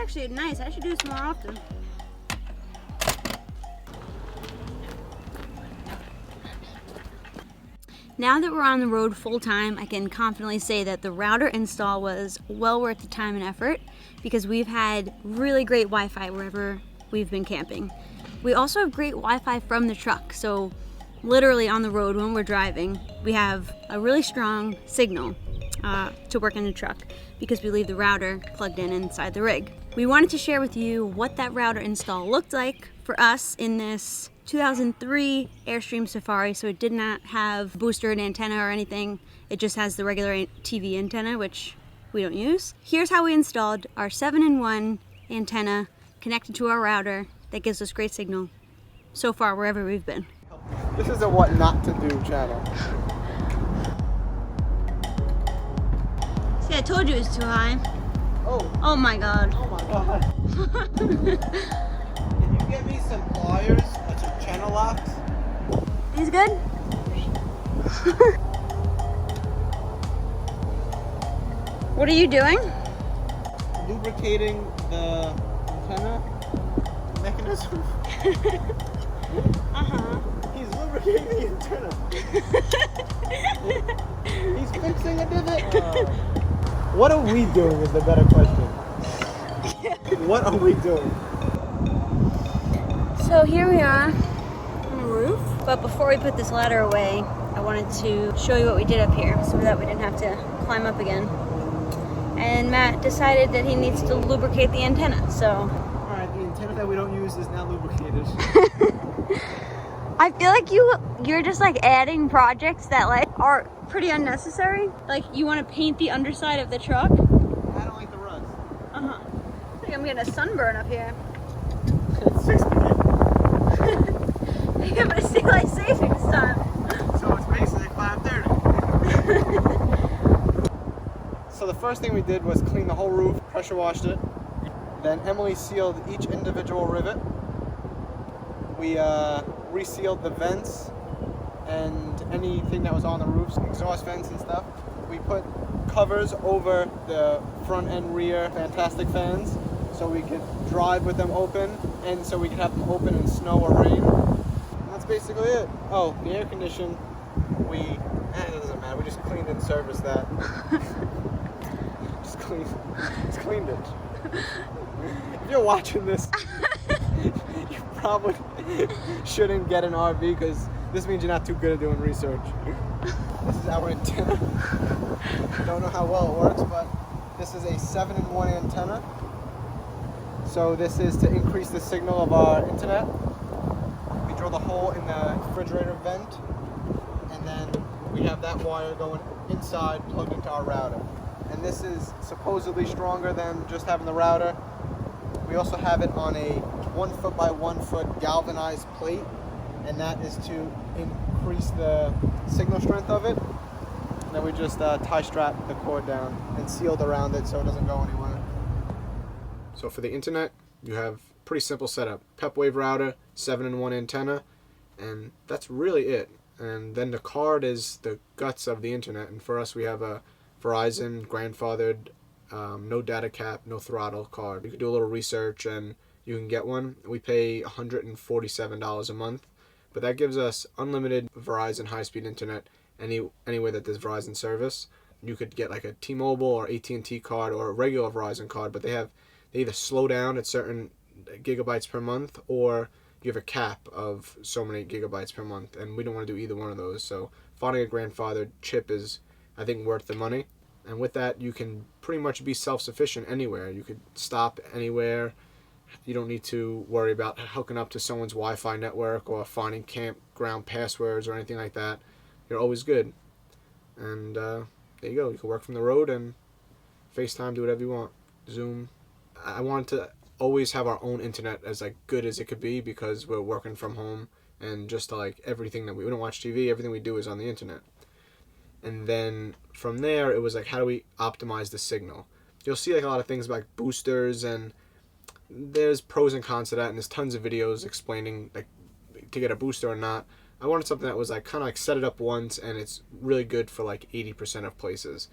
actually nice. I should do this more often. Now that we're on the road full time, I can confidently say that the router install was well worth the time and effort because we've had really great Wi-Fi wherever we've been camping. We also have great Wi-Fi from the truck, so literally on the road when we're driving, we have a really strong signal to work in the truck because we leave the router plugged in inside the rig. We wanted to share with you what that router install looked like for us in this 2003 Airstream Safari, so it did not have booster and antenna or anything. It just has the regular TV antenna, which we don't use. Here's how we installed our 7-in-1 antenna connected to our router that gives us great signal so far wherever we've been. This is a what not to do channel. See, I told you it was too high. Oh. Oh my god. Oh my god. Can you get me some pliers and some channel locks? These good? What are you doing? Lubricating the antenna mechanism. He's lubricating the antenna. He's fixing a divot. What are we doing is the better question. What are we doing? So here we are on the roof, but before we put this ladder away, I wanted to show you what we did up here so that we didn't have to climb up again. And Matt decided that he needs to lubricate the antenna, so. Alright, the antenna that we don't use is now lubricated. I feel like you're just like adding projects that like are pretty unnecessary. Like you want to paint the underside of the truck. I don't like the rugs. I think I'm getting a sunburn up here. It's 6 p.m. Yeah, but it's daylight savings time. So it's basically 5:30. So the first thing we did was clean the whole roof, pressure washed it. Then Emily sealed each individual rivet. We resealed the vents and anything that was on the roofs, exhaust vents and stuff. We put covers over the front and rear fantastic fans so we could drive with them open and so we could have them open in snow or rain. And that's basically it. Oh, the air condition, it doesn't matter, we just cleaned and serviced that. just cleaned it. If you're watching this, you probably shouldn't get an RV because this means you're not too good at doing research. This is our antenna. Don't know how well it works, but this is a 7-in-1 antenna. So this is to increase the signal of our internet. We drill the hole in the refrigerator vent, and then we have that wire going inside, plugged into our router. And this is supposedly stronger than just having the router. We also have it on a 1 foot by 1 foot galvanized plate, and that is to increase the signal strength of it. And then we just tie strap the cord down and sealed around it so it doesn't go anywhere. So for the internet, you have pretty simple setup. PepWave router, 7-in-1 antenna, and that's really it. And then the card is the guts of the internet. And for us, we have a Verizon grandfathered, no data cap, no throttle card. You can do a little research and you can get one. We pay $147 a month, but that gives us unlimited Verizon high-speed internet anywhere that there's Verizon service. You could get like a T-Mobile or AT&T card or a regular Verizon card, but they either slow down at certain gigabytes per month or you have a cap of so many gigabytes per month, and we don't want to do either one of those. So finding a grandfathered chip is, I think, worth the money. And with that, you can pretty much be self-sufficient anywhere. You could stop anywhere. You don't need to worry about hooking up to someone's Wi-Fi network or finding campground passwords or anything like that. You're always good. And there you go. You can work from the road and FaceTime, do whatever you want. Zoom. I wanted to always have our own internet as like good as it could be because we're working from home, and just like everything that we don't watch TV, everything we do is on the internet. And then from there, it was like, how do we optimize the signal? You'll see like a lot of things like boosters, and there's pros and cons to that, and there's tons of videos explaining like to get a booster or not. I wanted something that was like kind of like set it up once and it's really good for like 80% of places.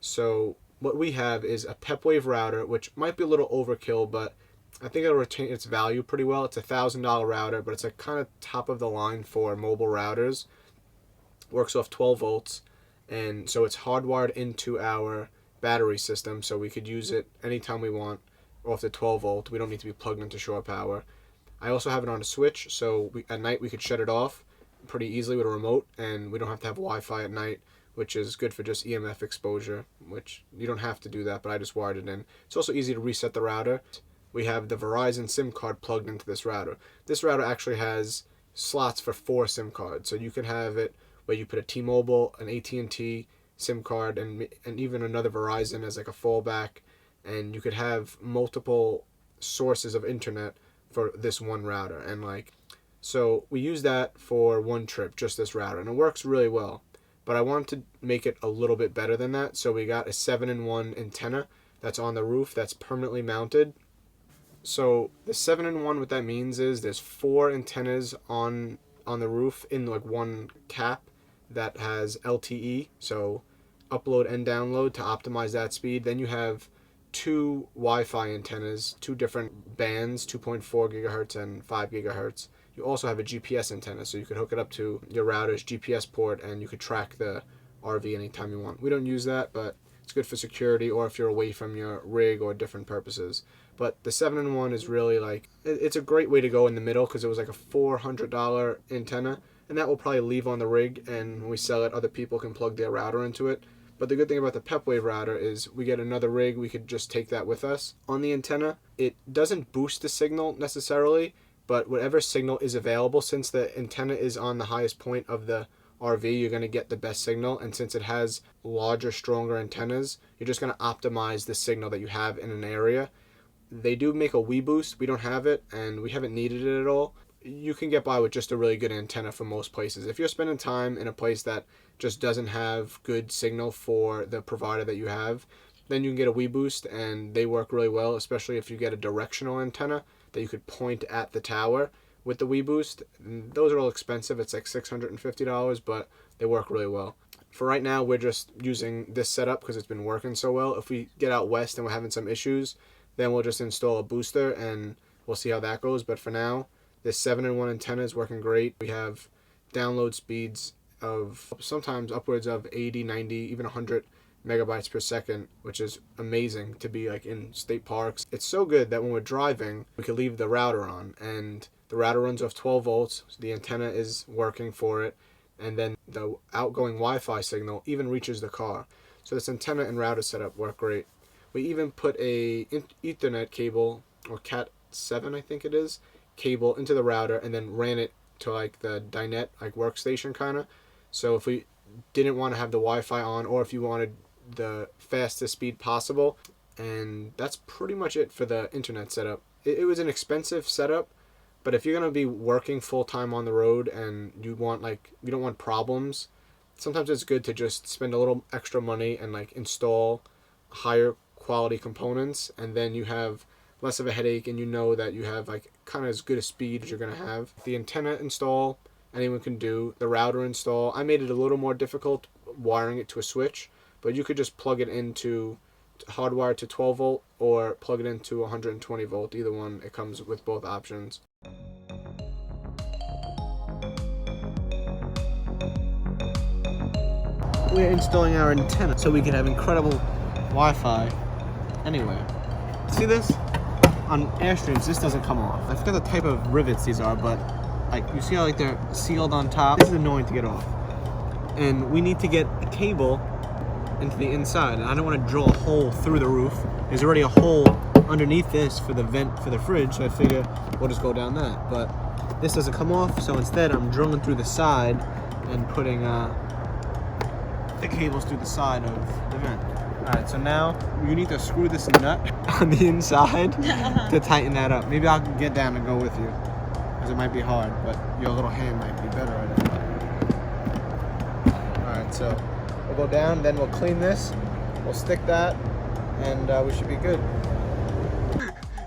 So what we have is a PepWave router, which might be a little overkill, but I think it'll retain its value pretty well. It's a $1,000 router, but it's a kind of top of the line for mobile routers. Works off 12 volts, and so it's hardwired into our battery system, so we could use it anytime we want off the 12 volt. We don't need to be plugged into shore power. I also have it on a switch, so at night we could shut it off pretty easily with a remote, and we don't have to have Wi-Fi at night, which is good for just EMF exposure, which you don't have to do that, but I just wired it in. It's also easy to reset the router. We have the Verizon SIM card plugged into this router. This router actually has slots for 4 SIM cards, so you can have it where you put a T-Mobile, an AT&T SIM card, and even another Verizon as like a fallback, and you could have multiple sources of internet for this one router. And like, so we use that for one trip, just this router, and it works really well. But I wanted to make it a little bit better than that, so we got a 7-in-1 antenna that's on the roof that's permanently mounted. So the 7-in-1, what that means is there's 4 antennas on the roof in like one cap that has LTE, so upload and download to optimize that speed. Then you have 2 Wi-Fi antennas, 2 different bands, 2.4 gigahertz and 5 gigahertz. You also have a GPS antenna, so you could hook it up to your router's GPS port and you could track the RV anytime you want. We don't use that, but it's good for security or if you're away from your rig or different purposes. But the 7-in-1 is really like, it's a great way to go in the middle because it was like a $400 antenna, and that will probably leave on the rig, and when we sell it, other people can plug their router into it. But the good thing about the PepWave router is we get another rig, we could just take that with us. On the antenna, it doesn't boost the signal necessarily, but whatever signal is available, since the antenna is on the highest point of the RV, you're going to get the best signal, and since it has larger, stronger antennas, you're just going to optimize the signal that you have in an area. They do make a Wii boost. We don't have it, and we haven't needed it at all. You can get by with just a really good antenna for most places. If you're spending time in a place that just doesn't have good signal for the provider that you have, then you can get a Wii boost, and they work really well, especially if you get a directional antenna that you could point at the tower with the Wii boost. Those are all expensive. It's like $650, but they work really well. For right now, we're just using this setup because it's been working so well. If we get out west and we're having some issues, then we'll just install a booster and we'll see how that goes. But for now, this 7-in-1 antenna is working great. We have download speeds of sometimes upwards of 80, 90, even 100 megabytes per second, which is amazing to be like in state parks. It's so good that when we're driving, we can leave the router on, and the router runs off 12 volts. So the antenna is working for it, and then the outgoing Wi-Fi signal even reaches the car. So this antenna and router setup work great. We even put a Ethernet cable, or Cat 7 I think it is, cable into the router, and then ran it to like the dinette, like workstation kind of. So if we didn't want to have the Wi-Fi on, or if you wanted the fastest speed possible, and that's pretty much it for the internet setup. It was an expensive setup, but if you're going to be working full-time on the road and you don't want problems, sometimes it's good to just spend a little extra money and like install higher quality components, and then you have less of a headache, and you know that you have like kind of as good a speed as you're going to have. The antenna install, anyone can do. The router install, I made it a little more difficult wiring it to a switch, but you could just plug it into hardwired to 12 volt or plug it into 120 volt. Either one, it comes with both options. We're installing our antenna so we can have incredible Wi-Fi anywhere. See this? On Airstreams, this doesn't come off. I forget the type of rivets these are, but like you see how like they're sealed on top? This is annoying to get off. And we need to get a cable into the inside, and I don't want to drill a hole through the roof. There's already a hole underneath this for the vent for the fridge, so I figure we'll just go down that. But this doesn't come off, so instead I'm drilling through the side and putting the cables through the side of the vent. Alright, so now you need to screw this nut on the inside to tighten that up. Maybe I'll get down and go with you, because it might be hard, but your little hand might be better at it. Alright, so we'll go down, then we'll clean this, we'll stick that, and we should be good.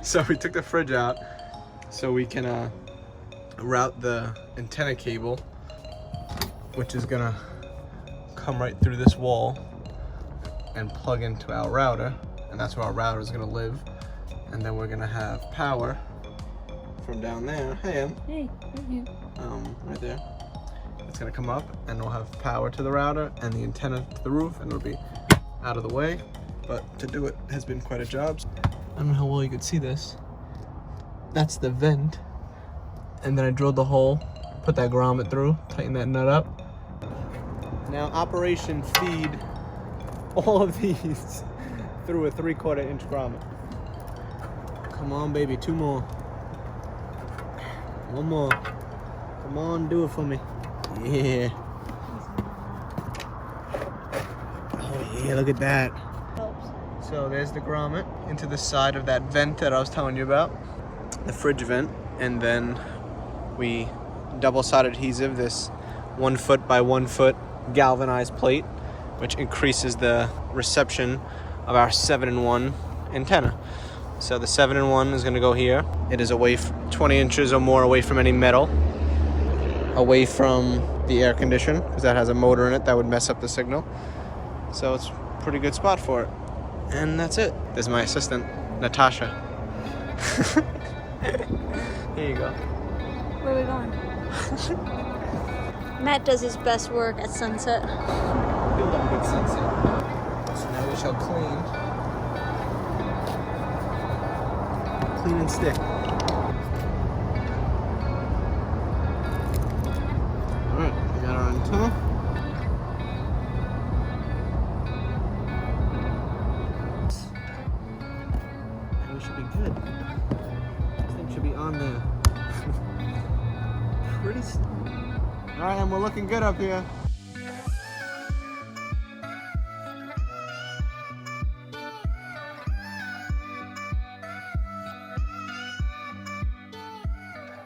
So we took the fridge out so we can route the antenna cable, which is gonna come right through this wall and plug into our router, and that's where our router is gonna live. And then we're gonna have power from down there. Hey, Em. Hey, right here. Right there. It's gonna come up and we'll have power to the router and the antenna to the roof, and it'll be out of the way. But to do it has been quite a job. I don't know how well you could see this. That's the vent. And then I drilled the hole, put that grommet through, tighten that nut up. Now Operation Feed all of these through a 3/4 inch grommet. Come on, baby, 2 more. 1 more. Come on, do it for me. Yeah. Oh yeah, look at that. So there's the grommet into the side of that vent that I was telling you about, the fridge vent, and then we double-sided adhesive this 1 foot by 1 foot galvanized plate, which increases the reception of our 7-in-1 antenna. So the 7-in-1 is going to go here. It is away 20 inches or more away from any metal, away from the air condition, because that has a motor in it that would mess up the signal. So it's a pretty good spot for it. And that's it. There's my assistant, Natasha. Here you go. Where are we going? Matt does his best work at sunset. You love a good sunset. So now we shall clean and stick. Alright, we got our antenna. And we should be good. This thing should be on there. Pretty Alright, and we're looking good up here.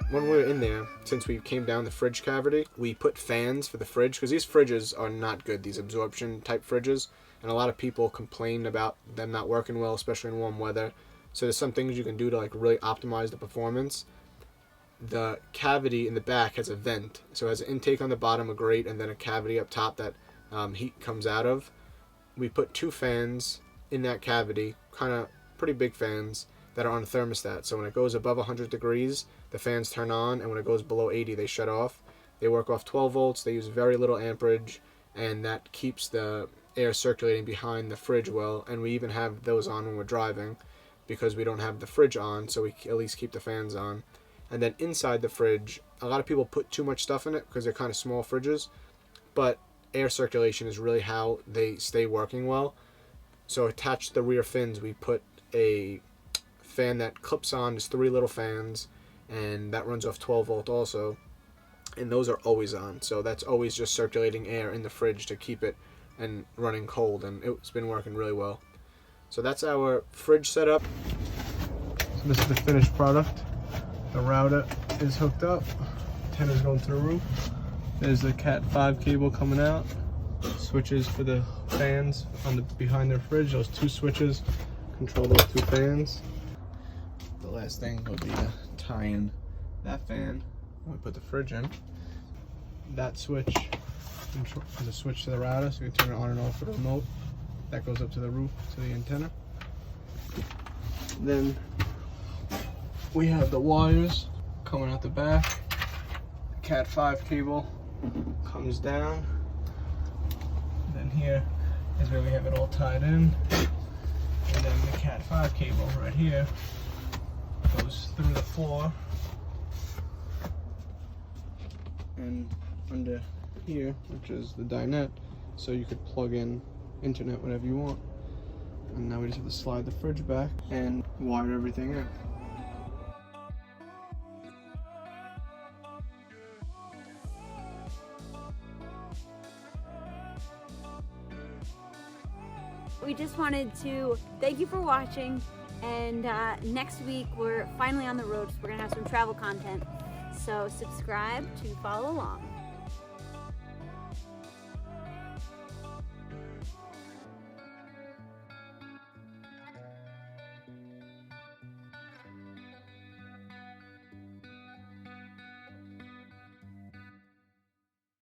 When we were in there, since we came down the fridge cavity, we put fans for the fridge, because these fridges are not good, these absorption type fridges, and a lot of people complain about them not working well, especially in warm weather. So there's some things you can do to like really optimize the performance. The cavity in the back has a vent, so it has an intake on the bottom, a grate, and then a cavity up top that heat comes out of. We put 2 fans in that cavity, kind of pretty big fans, that are on a thermostat. So when it goes above 100 degrees, the fans turn on, and when it goes below 80, they shut off. They work off 12 volts, they use very little amperage, and that keeps the air circulating behind the fridge well. And we even have those on when we're driving, because we don't have the fridge on, so we at least keep the fans on. And then inside the fridge, a lot of people put too much stuff in it because they're kind of small fridges, but air circulation is really how they stay working well. So attached to the rear fins, we put a fan that clips on. There's 3 little fans, and that runs off 12 volt also, and those are always on. So that's always just circulating air in the fridge to keep it and running cold, and it's been working really well. So that's our fridge setup. So this is the finished product. The router is hooked up, antenna's going to the roof. There's the Cat 5 cable coming out. Switches for the fans on the behind their fridge. Those 2 switches control those 2 fans. The last thing would be to tie in that fan when we put the fridge in. That switch is a switch to the router, so you can turn it on and off with a remote. That goes up to the roof, to the antenna. Then we have the wires coming out the back. The Cat 5 cable comes down. Then here is where we have it all tied in. And then the Cat 5 cable right here goes through the floor and under here, which is the dinette, so you could plug in internet whenever you want. And now we just have to slide the fridge back and wire everything in. We just wanted to thank you for watching, and next week we're finally on the road, so we're gonna have some travel content. So subscribe to follow along.